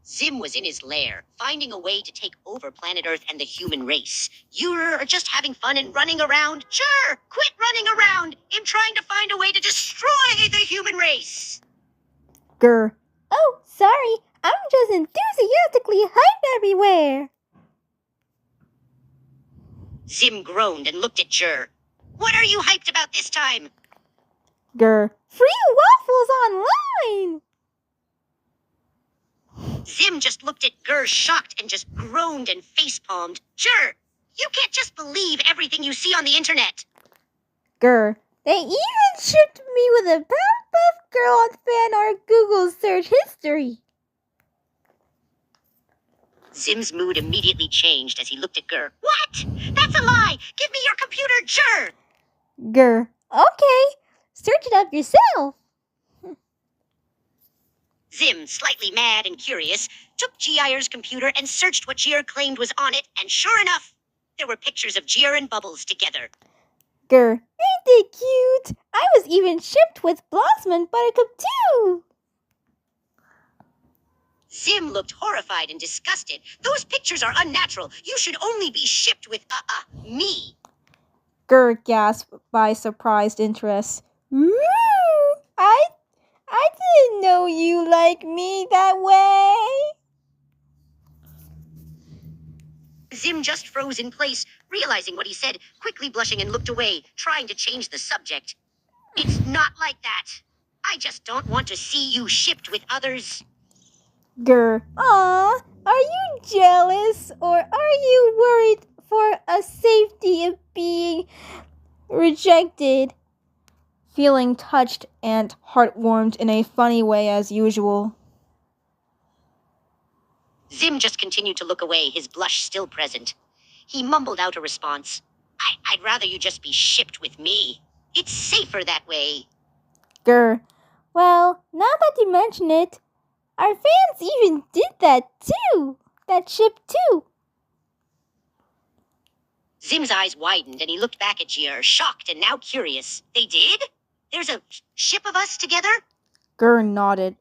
Zim was in his lair, finding a way to take over planet Earth and the human race. You're just having fun and running around? Sure, quit running around. I'm trying to find a way to destroy the human race. Grr. Oh, sorry. I'm just enthusiastically hyped everywhere. Zim groaned and looked at Jur. What are you hyped about this time? Grr. Free waffles online! Zim just looked at Gur shocked and just groaned and facepalmed. Jur, you can't just believe everything you see on the internet. Grr. They even shipped me with a Powerpuff Girl on fan art Google search history. Zim's mood immediately changed as he looked at Gur. What? That's a lie! Give me your computer, Jur! Grr. Okay. Search it up yourself. Zim, slightly mad and curious, took Gire's computer and searched what Gire claimed was on it, and sure enough, there were pictures of Gire and Bubbles together. Grr. Ain't they cute? I was even shipped with Blossom and Buttercup too. Zim looked horrified and disgusted. Those pictures are unnatural. You should only be shipped with, me. Grr gasped by surprised interest. Ooh, I didn't know you like me that way. Zim just froze in place, realizing what he said, quickly blushing and looked away, trying to change the subject. It's not like that. I just don't want to see you shipped with others. Grr. Aw, are you jealous or are you worried for a safety of being rejected? Feeling touched and heartwarmed in a funny way as usual. Zim just continued to look away, his blush still present. He mumbled out a response. I'd rather you just be shipped with me. It's safer that way. Grr. Well, now that you mention it, our fans even did that too. That ship too. Zim's eyes widened and he looked back at Gire, shocked and now curious. They did? There's a ship of us together? Grr nodded.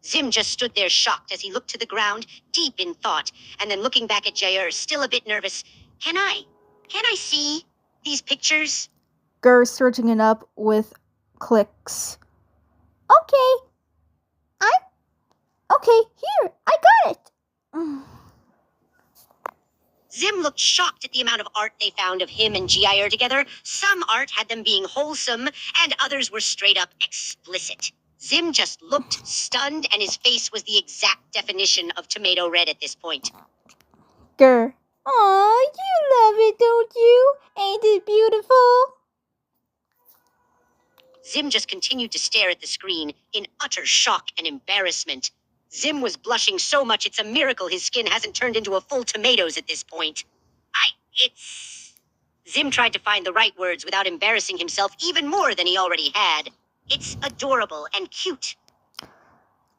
Zim just stood there shocked as he looked to the ground, deep in thought, and then looking back at Gire, still a bit nervous. Can I see these pictures? Grr searching it up with clicks. Okay, here, I got it. Zim looked shocked at the amount of art they found of him and Gire together. Some art had them being wholesome, and others were straight up explicit. Zim just looked stunned, and his face was the exact definition of tomato red at this point. Grr. Aw, you love it, don't you? Ain't it beautiful? Zim just continued to stare at the screen in utter shock and embarrassment. Zim was blushing so much it's a miracle his skin hasn't turned into a full tomatoes at this point. Zim tried to find the right words without embarrassing himself even more than he already had. It's adorable and cute.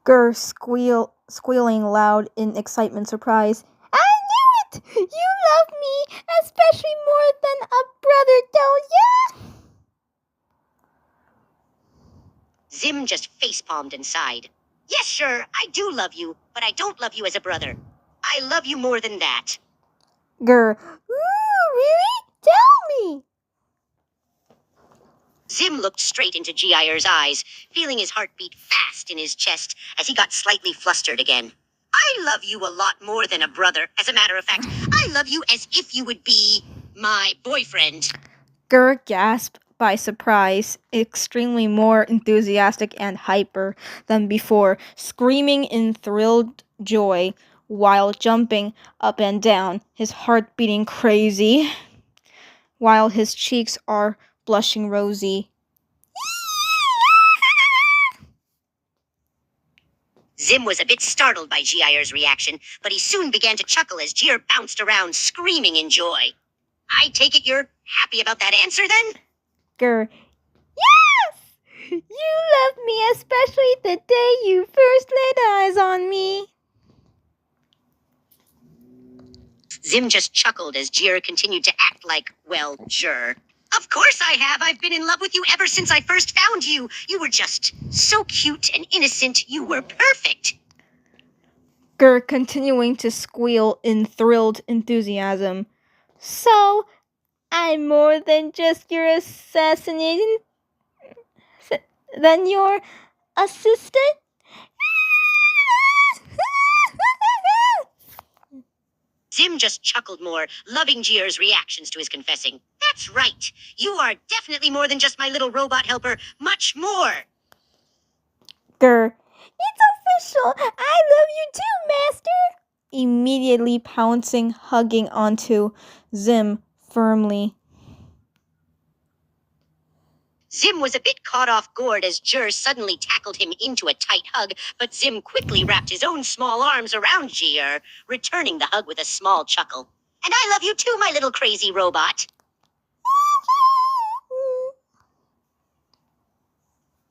Grr squealing loud in excitement, surprise. I knew it! You love me, especially more than a brother, don't ya? Zim just facepalmed and sighed. Yes, sure, I do love you, but I don't love you as a brother. I love you more than that. Grr. Ooh, really? Tell me! Zim looked straight into Gire's eyes, feeling his heart beat fast in his chest as he got slightly flustered again. I love you a lot more than a brother. As a matter of fact, I love you as if you would be my boyfriend. Grr gasped by surprise, extremely more enthusiastic and hyper than before, screaming in thrilled joy while jumping up and down, his heart beating crazy, while his cheeks are blushing rosy. Zim was a bit startled by Gire's reaction, but he soon began to chuckle as Gire bounced around, screaming in joy. I take it you're happy about that answer, then? Grr. Yes! You loved me, especially the day you first laid eyes on me. Zim just chuckled as Gire continued to act like, well, Jur. Of course I have. I've been in love with you ever since I first found you. You were just so cute and innocent. You were perfect. Gur continuing to squeal in thrilled enthusiasm. So, I'm more than just your assassinating than your assistant? Zim just chuckled more, loving Gier's reactions to his confessing. That's right. You are definitely more than just my little robot helper. Much more. Gur, it's official. I love you too, Master. Immediately pouncing, hugging onto Zim firmly. Zim was a bit caught off guard as Gier suddenly tackled him into a tight hug, but Zim quickly wrapped his own small arms around Gier, returning the hug with a small chuckle. And I love you too, my little crazy robot.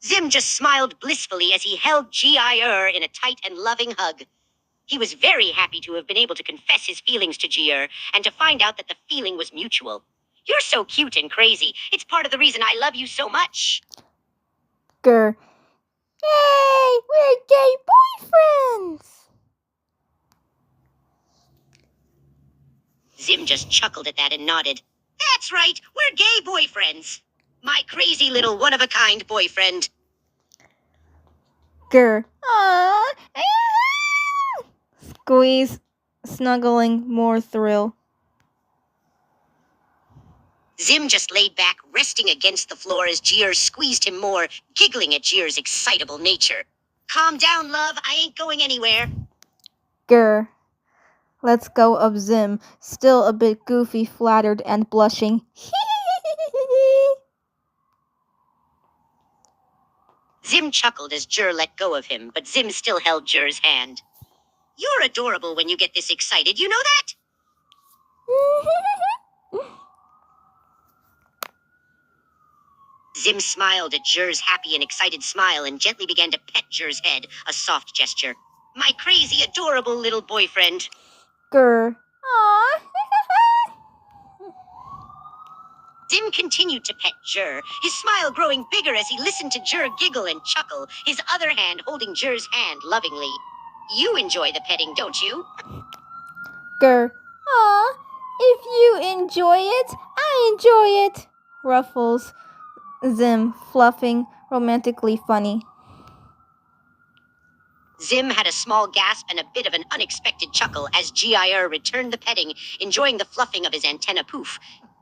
Zim just smiled blissfully as he held Gier in a tight and loving hug. He was very happy to have been able to confess his feelings to Gier and to find out that the feeling was mutual. You're so cute and crazy. It's part of the reason I love you so much. Gur, yay, we're gay boyfriends. Zim just chuckled at that and nodded. That's right, we're gay boyfriends. My crazy little one-of-a-kind boyfriend. Gur, aww, squeeze, snuggling, more thrill. Zim just laid back, resting against the floor as Gier squeezed him more, giggling at Gier's excitable nature. Calm down, love. I ain't going anywhere. Gur, let's go of Zim, still a bit goofy, flattered, and blushing. Zim chuckled as Gier let go of him, but Zim still held Gier's hand. You're adorable when you get this excited, you know that? Zim smiled at Gier's happy and excited smile and gently began to pet Gier's head, a soft gesture. My crazy, adorable little boyfriend. Gur, aww. Zim continued to pet Gier, his smile growing bigger as he listened to Gier giggle and chuckle, his other hand holding Gier's hand lovingly. You enjoy the petting, don't you? Gur, aw, if you enjoy it, I enjoy it. Ruffles, Zim, fluffing, romantically funny. Zim had a small gasp and a bit of an unexpected chuckle as Gier returned the petting, enjoying the fluffing of his antenna poof,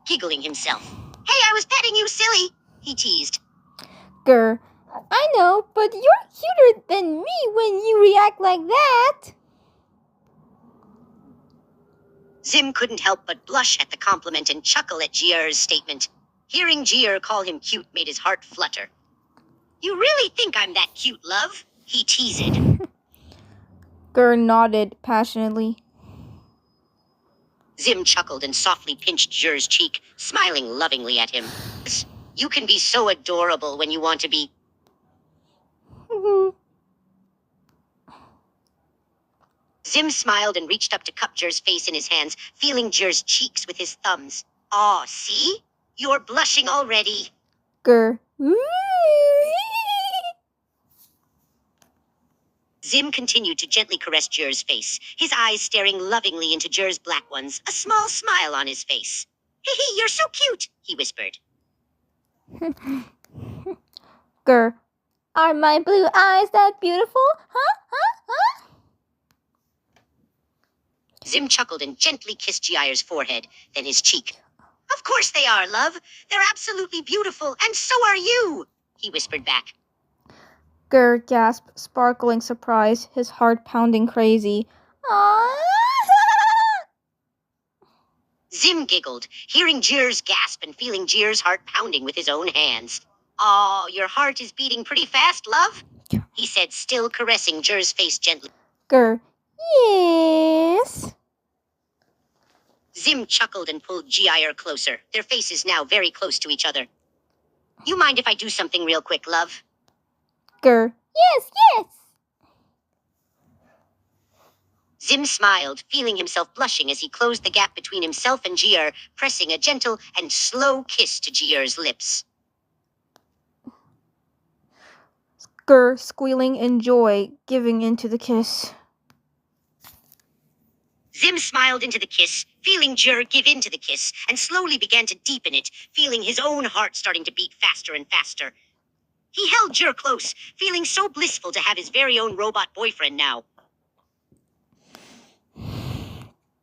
giggling himself. Hey, I was petting you, silly, he teased. Gur, I know, but you're cuter than me when you react like that. Zim couldn't help but blush at the compliment and chuckle at Gier's statement. Hearing Gier call him cute made his heart flutter. You really think I'm that cute, love? He teased. Gur nodded passionately. Zim chuckled and softly pinched Gier's cheek, smiling lovingly at him. You can be so adorable when you want to be. Zim smiled and reached up to cup Gier's face in his hands, feeling Gier's cheeks with his thumbs. Aw, see? You're blushing already. Gur, Zim continued to gently caress Gier's face, his eyes staring lovingly into Gier's black ones, a small smile on his face. Hee, you're so cute, he whispered. Gur, are my blue eyes that beautiful? Huh? Zim chuckled and gently kissed Gier's forehead, then his cheek. Of course they are, love. They're absolutely beautiful, and so are you, he whispered back. Gur gasped, sparkling surprise, his heart pounding crazy. Aww. Zim giggled, hearing Gier's gasp and feeling Gier's heart pounding with his own hands. Aw, your heart is beating pretty fast, love, he said, still caressing Gier's face gently. Gur, yes. Zim chuckled and pulled Gier closer, their faces now very close to each other. You mind if I do something real quick, love? Gur, yes. Zim smiled, feeling himself blushing as he closed the gap between himself and Jir, pressing a gentle and slow kiss to Jir's lips. Gur squealing in joy, giving into the kiss. Zim smiled into the kiss, feeling Jir give in to the kiss, and slowly began to deepen it, feeling his own heart starting to beat faster and faster. He held Jir close, feeling so blissful to have his very own robot boyfriend now.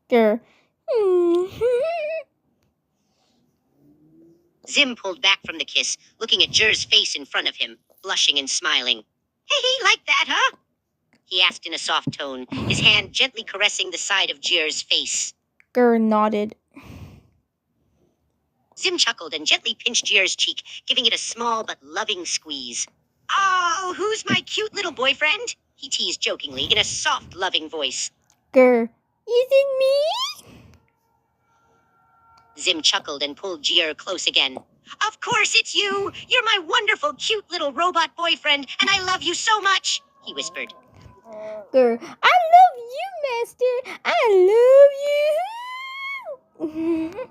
Gur. Zim pulled back from the kiss, looking at Jir's face in front of him, blushing and smiling. Hey, like that, huh? He asked in a soft tone, his hand gently caressing the side of Jir's face. Gur nodded. Zim chuckled and gently pinched Jir's cheek, giving it a small but loving squeeze. Oh, who's my cute little boyfriend? He teased jokingly in a soft, loving voice. Gur. Is it me? Zim chuckled and pulled Jir close again. Of course it's you! You're my wonderful, cute little robot boyfriend, and I love you so much, he whispered. Gur. I love you, Master. I love you.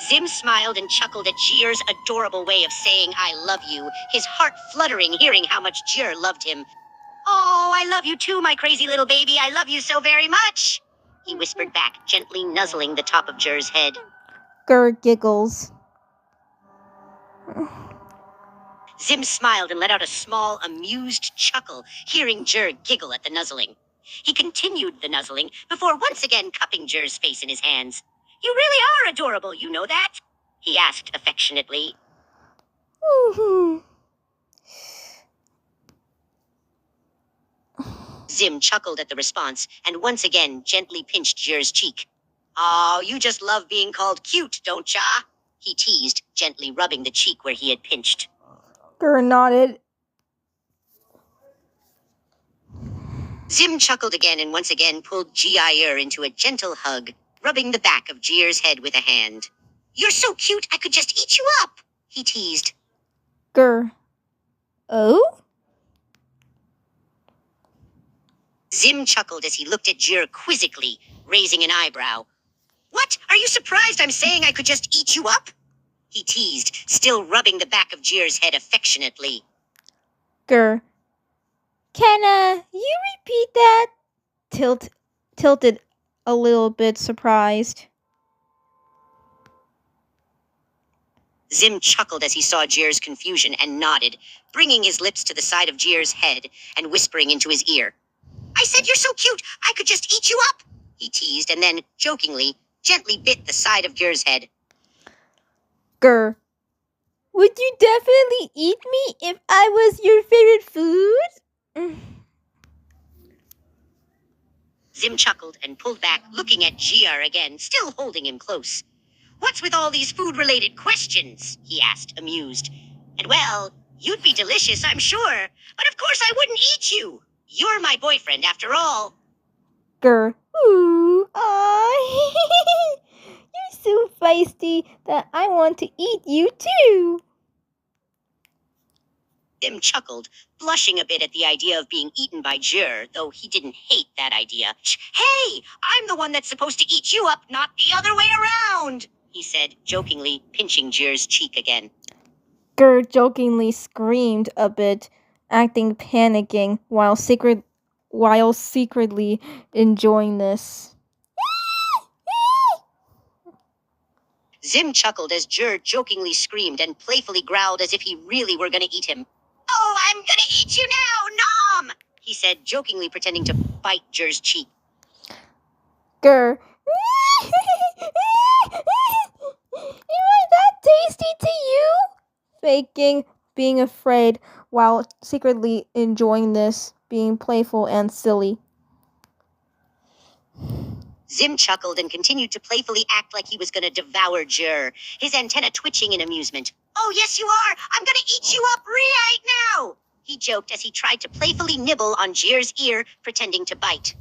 Zim smiled and chuckled at Jir's adorable way of saying I love you, his heart fluttering hearing how much Jir loved him. Oh, I love you too, my crazy little baby. I love you so very much, he whispered back, gently nuzzling the top of Jir's head. Gur giggles. Zim smiled and let out a small, amused chuckle, hearing Jir giggle at the nuzzling. He continued the nuzzling before once again cupping Jir's face in his hands. You really are adorable, you know that? He asked affectionately. Zim chuckled at the response and once again gently pinched Jir's cheek. Oh, you just love being called cute, don't ya? He teased, gently rubbing the cheek where he had pinched. Gur nodded. Zim chuckled again and once again pulled Jir into a gentle hug, rubbing the back of Jir's head with a hand. You're so cute, I could just eat you up, he teased. Gur. Oh? Zim chuckled as he looked at Jir quizzically, raising an eyebrow. What? Are you surprised I'm saying I could just eat you up? He teased, still rubbing the back of Jir's head affectionately. Gur. Can, you repeat that? Tilted a little bit surprised. Zim chuckled as he saw Jir's confusion and nodded, bringing his lips to the side of Jir's head and whispering into his ear. I said you're so cute, I could just eat you up, he teased and then, jokingly, gently bit the side of Jir's head. Gur. Would you definitely eat me if I was your favorite food? Zim chuckled and pulled back, looking at Jir again, still holding him close. What's with all these food-related questions? He asked, amused. And well, you'd be delicious, I'm sure, but of course I wouldn't eat you. You're my boyfriend, after all. Gur. Ooh. Aww. You're so feisty that I want to eat you too. Zim chuckled, blushing a bit at the idea of being eaten by Jir, though he didn't hate that idea. Hey, I'm the one that's supposed to eat you up, not the other way around, he said, jokingly pinching Jir's cheek again. Gur jokingly screamed a bit, acting panicking while secretly enjoying this. Zim chuckled as Jir jokingly screamed and playfully growled as if he really were going to eat him. Oh, I'm going to eat you now, Nom! He said, jokingly pretending to bite Jir's cheek. Gur. Am I that tasty to you? Faking being afraid while secretly enjoying this, being playful and silly. Zim chuckled and continued to playfully act like he was going to devour Jir, his antenna twitching in amusement. Oh, yes, you are! I'm going to eat you up right now! He joked as he tried to playfully nibble on Jir's ear, pretending to bite.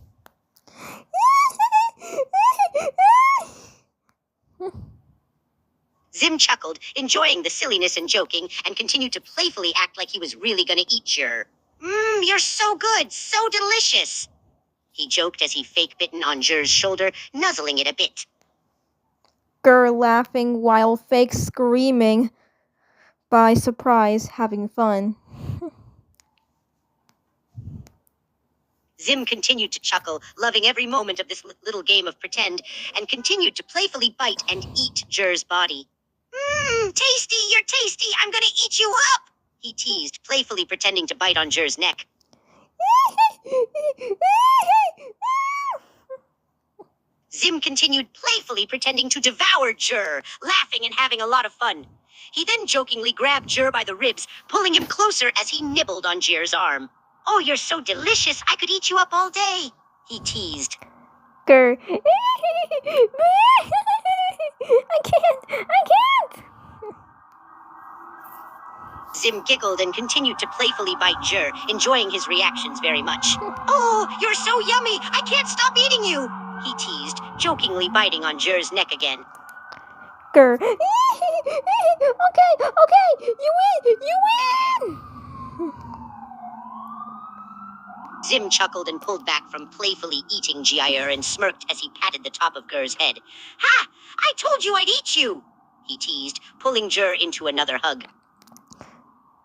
Zim chuckled, enjoying the silliness and joking, and continued to playfully act like he was really going to eat Jir. You're so good, so delicious, he joked as he fake-bitten on Jer's shoulder, nuzzling it a bit. Gur laughing while fake screaming by surprise, having fun. Zim continued to chuckle, loving every moment of this little game of pretend, and continued to playfully bite and eat Jer's body. Tasty, you're tasty, I'm gonna eat you up, he teased, playfully pretending to bite on Jer's neck. Zim continued playfully pretending to devour Jer, laughing and having a lot of fun. He then jokingly grabbed Jer by the ribs, pulling him closer as he nibbled on Jer's arm. Oh, you're so delicious, I could eat you up all day, he teased. Gur. I can't! Zim giggled and continued to playfully bite Jer, enjoying his reactions very much. Oh, you're so yummy, I can't stop eating you, he teased, jokingly biting on Jer's neck again. Gur. Okay, you win! Zim chuckled and pulled back from playfully eating Jair and smirked as he patted the top of Gur's head. Ha! I told you I'd eat you, he teased, pulling Jer into another hug.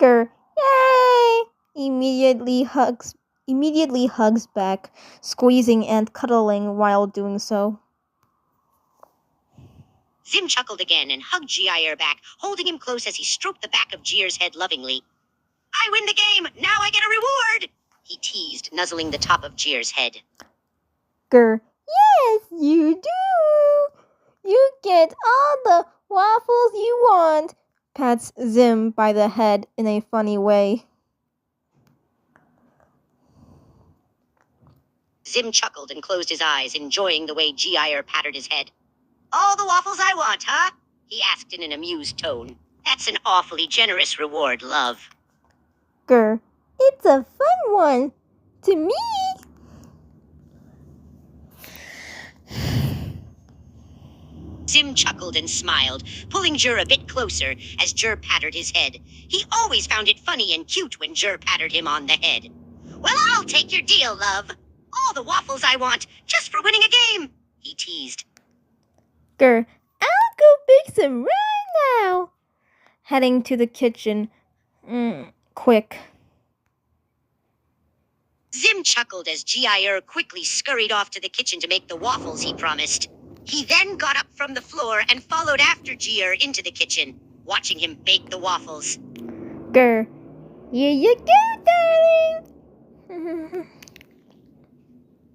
Gur. Yay! Immediately hugs back, squeezing and cuddling while doing so. Zim chuckled again and hugged Jair back, holding him close as he stroked the back of Jair's head lovingly. I win the game! Now I get a reward! He teased, nuzzling the top of Jair's head. Gur. Yes, you do! You get all the waffles you want, pats Zim by the head in a funny way. Zim chuckled and closed his eyes, enjoying the way Jair patted his head. All the waffles I want, huh? He asked in an amused tone. That's an awfully generous reward, love. Gur. It's a fun one. To me. Zim chuckled and smiled, pulling Jer a bit closer as Jer patted his head. He always found it funny and cute when Jer patted him on the head. Well, I'll take your deal, love. All the waffles I want, just for winning a game, he teased. Gur. I'll go bake some right now. Heading to the kitchen. Quick. Zim chuckled as Jair quickly scurried off to the kitchen to make the waffles he promised. He then got up from the floor and followed after Jair into the kitchen, watching him bake the waffles. Gur. Here you go, darling.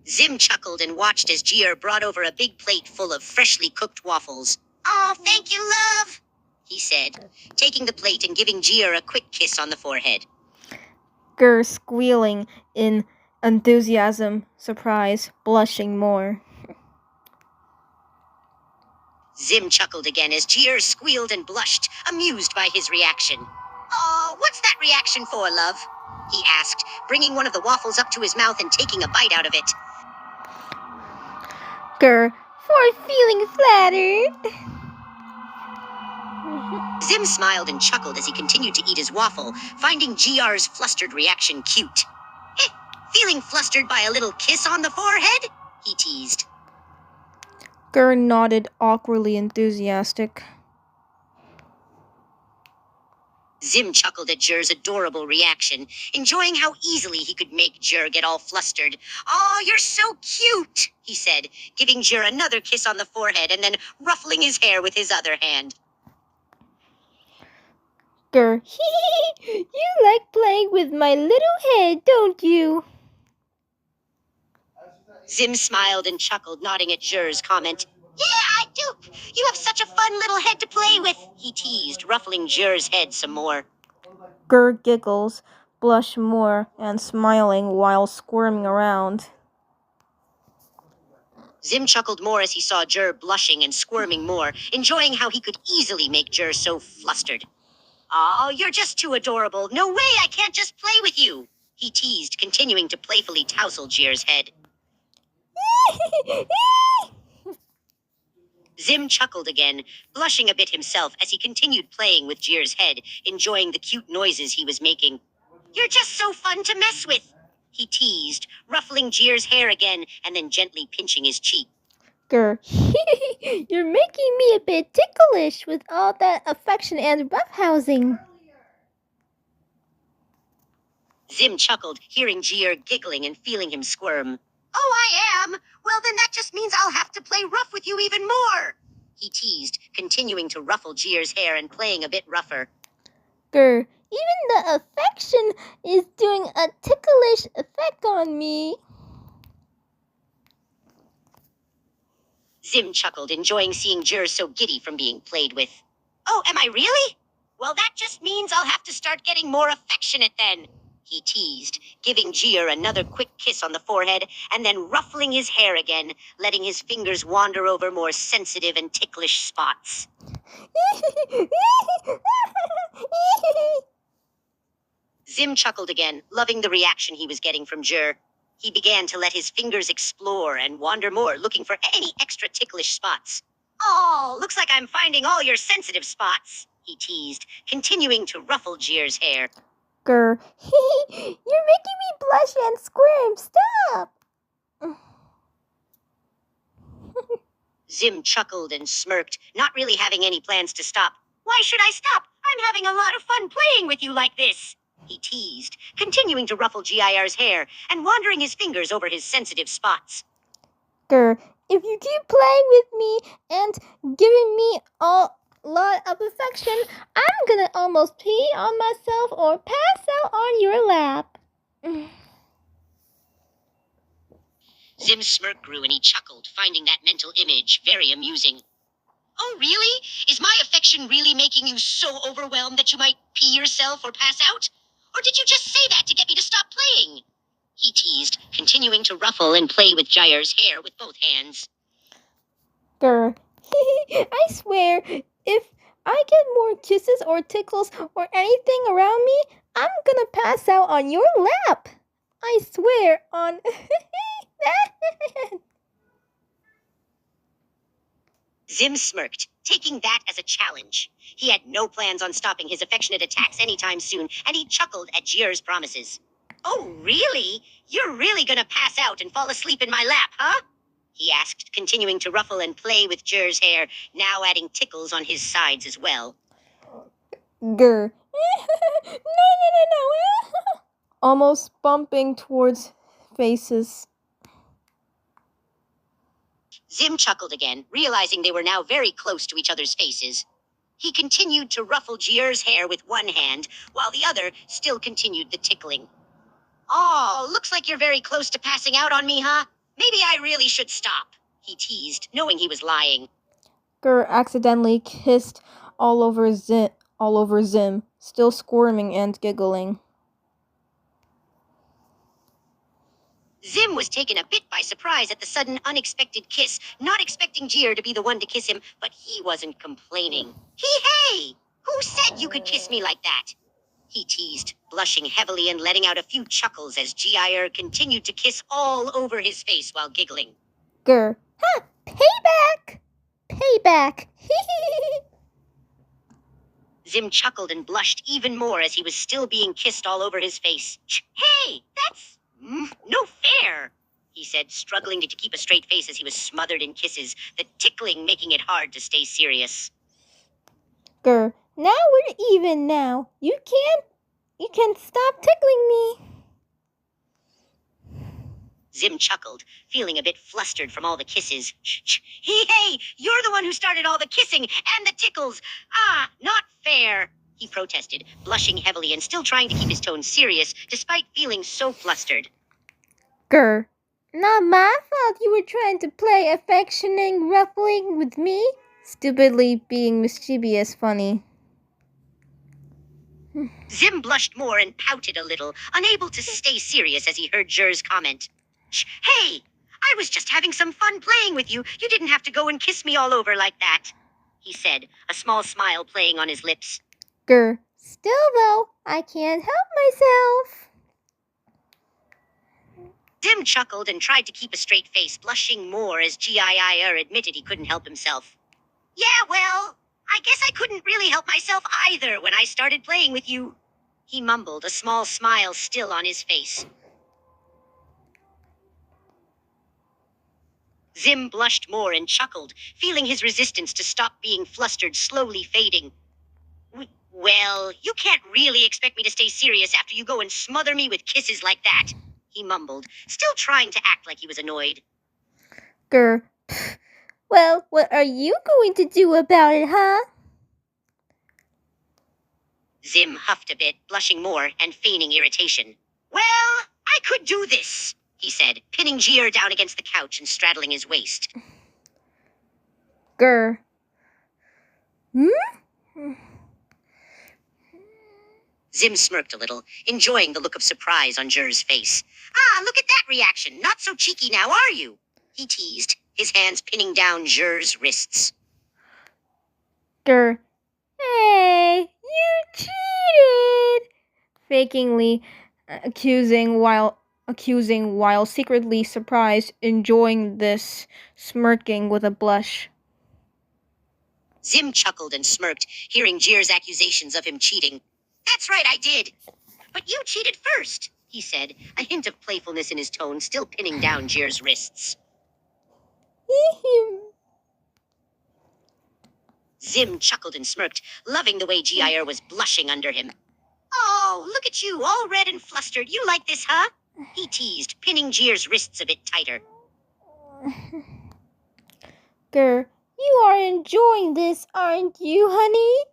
Zim chuckled and watched as Jair brought over a big plate full of freshly cooked waffles. Oh, thank you, love, he said, taking the plate and giving Jair a quick kiss on the forehead. Gur squealing in enthusiasm, surprise, blushing more. Zim chuckled again as Jair squealed and blushed, amused by his reaction. Oh, what's that reaction for, love? He asked, bringing one of the waffles up to his mouth and taking a bite out of it. Gur. For feeling flattered. Zim smiled and chuckled as he continued to eat his waffle, finding Jair's flustered reaction cute. Feeling flustered by a little kiss on the forehead? He teased. Gur nodded, awkwardly enthusiastic. Zim chuckled at Jer's adorable reaction, enjoying how easily he could make Jer get all flustered. Oh, you're so cute, he said, giving Jer another kiss on the forehead and then ruffling his hair with his other hand. Gur. You like playing with my little head, don't you? Zim smiled and chuckled, nodding at Jer's comment. Yeah, I do. You have such a fun little head to play with, he teased, ruffling Jer's head some more. Gur giggles, blush more, and smiling while squirming around. Zim chuckled more as he saw Jer blushing and squirming more, enjoying how he could easily make Jer so flustered. Oh, you're just too adorable. No way, I can't just play with you, he teased, continuing to playfully tousle Jer's head. Zim chuckled again, blushing a bit himself as he continued playing with Jer's head, enjoying the cute noises he was making. You're just so fun to mess with, he teased, ruffling Jeer's hair again and then gently pinching his cheek. Grr. You're making me a bit ticklish with all that affection and roughhousing. Zim chuckled, hearing Jeer giggling and feeling him squirm. Oh, I am? Well, then that just means I'll have to play rough with you even more, he teased, continuing to ruffle Jeer's hair and playing a bit rougher. Grr. Even the affection is doing a ticklish effect on me. Zim chuckled, enjoying seeing Jeer so giddy from being played with. Oh, am I really? Well, that just means I'll have to start getting more affectionate then, he teased, giving Jeer another quick kiss on the forehead and then ruffling his hair again, letting his fingers wander over more sensitive and ticklish spots. Zim chuckled again, loving the reaction he was getting from Jeer. He began to let his fingers explore and wander more, looking for any extra ticklish spots. Oh, looks like I'm finding all your sensitive spots, he teased, continuing to ruffle Jeer's hair. Grr. You're making me blush and squirm. Stop. Zim chuckled and smirked, not really having any plans to stop. Why should I stop? I'm having a lot of fun playing with you like this, he teased, continuing to ruffle Jir's hair and wandering his fingers over his sensitive spots. Grr. If you keep playing with me and giving me a lot of affection, I'm gonna almost pee on myself or pass out on your lap. Zim's smirk grew and he chuckled, finding that mental image very amusing. Oh, really? Is my affection really making you so overwhelmed that you might pee yourself or pass out? Or did you just say that to get me to stop playing? He teased, continuing to ruffle and play with Jir's hair with both hands. Grr. I swear, if I get more kisses or tickles or anything around me, I'm gonna pass out on your lap. I swear on... Zim smirked, taking that as a challenge. He had no plans on stopping his affectionate attacks anytime soon, and he chuckled at Jir's promises. Oh, really? You're really gonna pass out and fall asleep in my lap, huh? He asked, continuing to ruffle and play with Jir's hair, now adding tickles on his sides as well. Grr. No. Almost bumping towards faces. Zim chuckled again, realizing they were now very close to each other's faces. He continued to ruffle Jir's hair with one hand, while the other still continued the tickling. Oh, looks like you're very close to passing out on me, huh? Maybe I really should stop, he teased, knowing he was lying. Grr accidentally kissed all over Zim, still squirming and giggling. Zim was taken a bit by surprise at the sudden, unexpected kiss, not expecting Jir to be the one to kiss him, but he wasn't complaining. Hey! Who said you could kiss me like that? He teased, blushing heavily and letting out a few chuckles as Jir continued to kiss all over his face while giggling. Grr. Ha! Payback! Payback! Zim chuckled and blushed even more as he was still being kissed all over his face. Hey! That's... no fair, he said, struggling to keep a straight face as he was smothered in kisses, the tickling making it hard to stay serious. Grr. Now we're even now. You can stop tickling me. Zim chuckled, feeling a bit flustered from all the kisses. Hey, you're the one who started all the kissing and the tickles. Ah, not fair, he protested, blushing heavily and still trying to keep his tone serious despite feeling so flustered. Grr. Not my fault you were trying to play affectioning ruffling with me. Stupidly being mischievous funny. Zim blushed more and pouted a little, unable to stay serious as he heard Jir's comment. Hey, I was just having some fun playing with you. You didn't have to go and kiss me all over like that, he said, a small smile playing on his lips. Grr. Still though, I can't help myself. Zim chuckled and tried to keep a straight face, blushing more as Jir admitted he couldn't help himself. Yeah, well, I guess I couldn't really help myself either when I started playing with you, he mumbled, a small smile still on his face. Zim blushed more and chuckled, feeling his resistance to stop being flustered slowly fading. Well, you can't really expect me to stay serious after you go and smother me with kisses like that, he mumbled, still trying to act like he was annoyed. Grr. Well, what are you going to do about it, huh? Zim huffed a bit, blushing more and feigning irritation. Well, I could do this, he said, pinning Gier down against the couch and straddling his waist. Grr. Hmm? Zim smirked a little, enjoying the look of surprise on Jur's face. Ah, look at that reaction. Not so cheeky now, are you? He teased, his hands pinning down Jur's wrists. Grr. Hey, you cheated! Fakingly accusing while secretly surprised, enjoying this, smirking with a blush. Zim chuckled and smirked, hearing Jier's accusations of him cheating. That's right, I did. But you cheated first, he said, a hint of playfulness in his tone, still pinning down Jier's wrists. Zim chuckled and smirked, loving the way Gier was blushing under him. Oh, look at you, all red and flustered. You like this, huh? He teased, pinning Jier's wrists a bit tighter. Grr, you are enjoying this, aren't you, honey?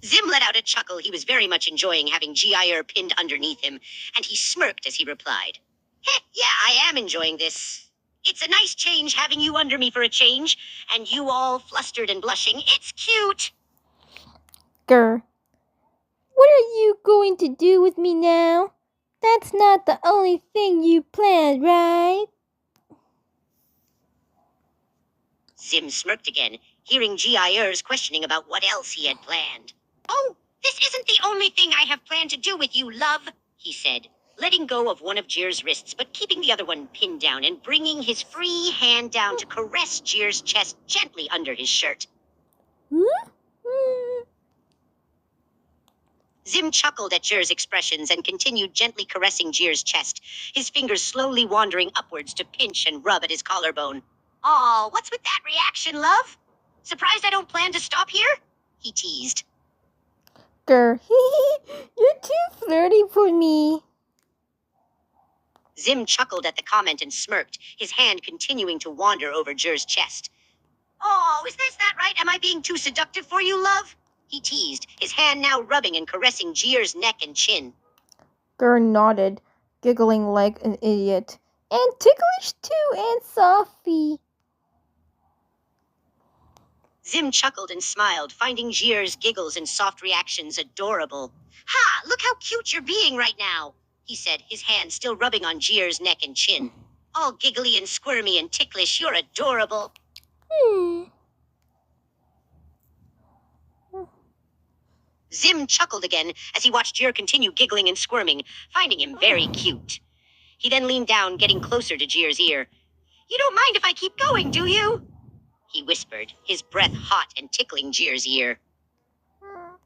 Zim let out a chuckle. He was very much enjoying having Gier pinned underneath him, and he smirked as he replied. Heh, yeah, I am enjoying this. It's a nice change having you under me for a change, and you all flustered and blushing. It's cute. Grr. What are you going to do with me now? That's not the only thing you planned, right? Zim smirked again, hearing Gier's questioning about what else he had planned. Oh, this isn't the only thing I have planned to do with you, love, he said, letting go of one of Jier's wrists but keeping the other one pinned down and bringing his free hand down to caress Jier's chest gently under his shirt. Zim chuckled at Jier's expressions and continued gently caressing Jier's chest, his fingers slowly wandering upwards to pinch and rub at his collarbone. Oh, what's with that reaction, love? Surprised I don't plan to stop here? He teased. Grr. You're too flirty for me. Zim chuckled at the comment and smirked, his hand continuing to wander over Jier's chest. Oh, is that right? Am I being too seductive for you, love? He teased, his hand now rubbing and caressing Jier's neck and chin. Grr nodded, giggling like an idiot. And ticklish too, Aunt Sophie. Zim chuckled and smiled, finding Jier's giggles and soft reactions adorable. Ha! Look how cute you're being right now, he said, his hand still rubbing on Jier's neck and chin. All giggly and squirmy and ticklish, you're adorable. Zim chuckled again as he watched Jier continue giggling and squirming, finding him very cute. He then leaned down, getting closer to Jier's ear. You don't mind if I keep going, do you? He whispered, his breath hot and tickling Jier's ear.